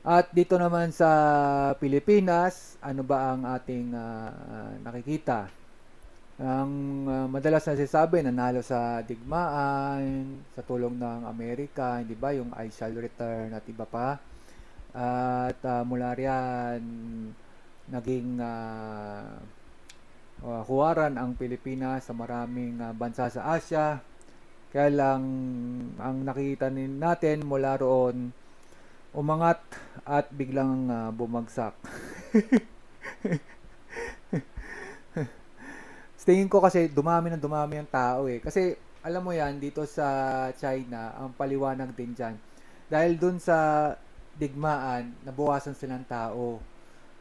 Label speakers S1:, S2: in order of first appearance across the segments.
S1: At dito naman sa Pilipinas, ano ba ang ating nakikita? Ang madalas na sinasabi, nanalo sa digmaan, sa tulong ng Amerika, hindi ba? Yung I shall return at iba pa. At mula riyan, naging huwaran ang Pilipinas sa maraming bansa sa Asia. Kaya lang, ang nakita natin mula roon, umangat at biglang bumagsak. Tingin ko kasi dumami ng dumami ang tao eh. Kasi alam mo yan, dito sa China, ang paliwanag din dyan. Dahil dun sa digmaan, nabuwasan silang tao.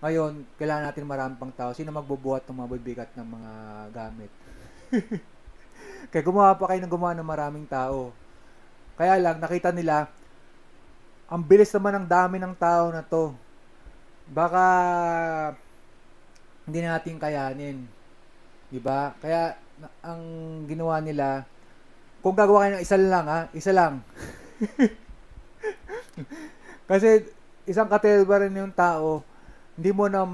S1: Ngayon, kailangan natin marami pang tao. Sino magbubuhat ng mabibigat ng mga gamit? Kaya gumawa pa kayo ng gumawa ng maraming tao. Kaya lang, nakita nila, ang bilis naman ng dami ng tao na to. Baka hindi natin kayanin. 'Di ba? Kaya ang ginawa nila, kung gagawa kayo ng isa lang ha, isa lang. Kasi isang kategory rin yung tao, hindi mo na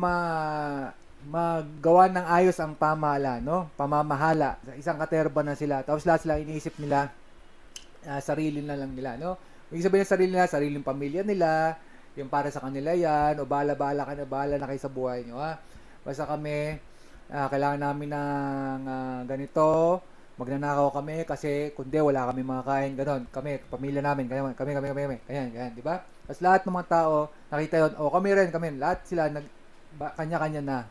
S1: magawa ng ayos ang pamala, no? Pamamahala. Isang katerba na sila. Tapos lahat sila iniisip nila, sarili na lang nila, no? Ibig sabihin ng sarili nila, sariling pamilya nila, yung para sa kanila yan, o bala-bala ka na, bala na kayo sa buhay nyo, ha? Basta kami, kailangan namin ng ganito, magnanakaw kami kasi kundi wala kami mga kain, ganon. Kami, pamilya namin, kami. Ganyan, di ba? Tapos lahat ng mga tao, nakita yun, kami rin, lahat sila, kanya-kanya na.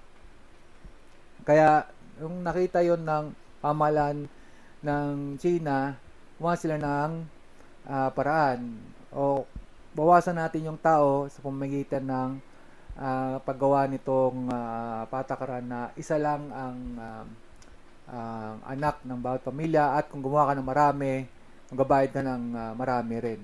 S1: Kaya, yung nakita yon ng pamalan ng China, gumawa sila ng paraan o bawasan natin yung tao sa pamamagitan ng paggawa nitong patakaran na isa lang ang anak ng bawat pamilya at kung gumawa ka ng marami, magbabayad ka ng marami rin.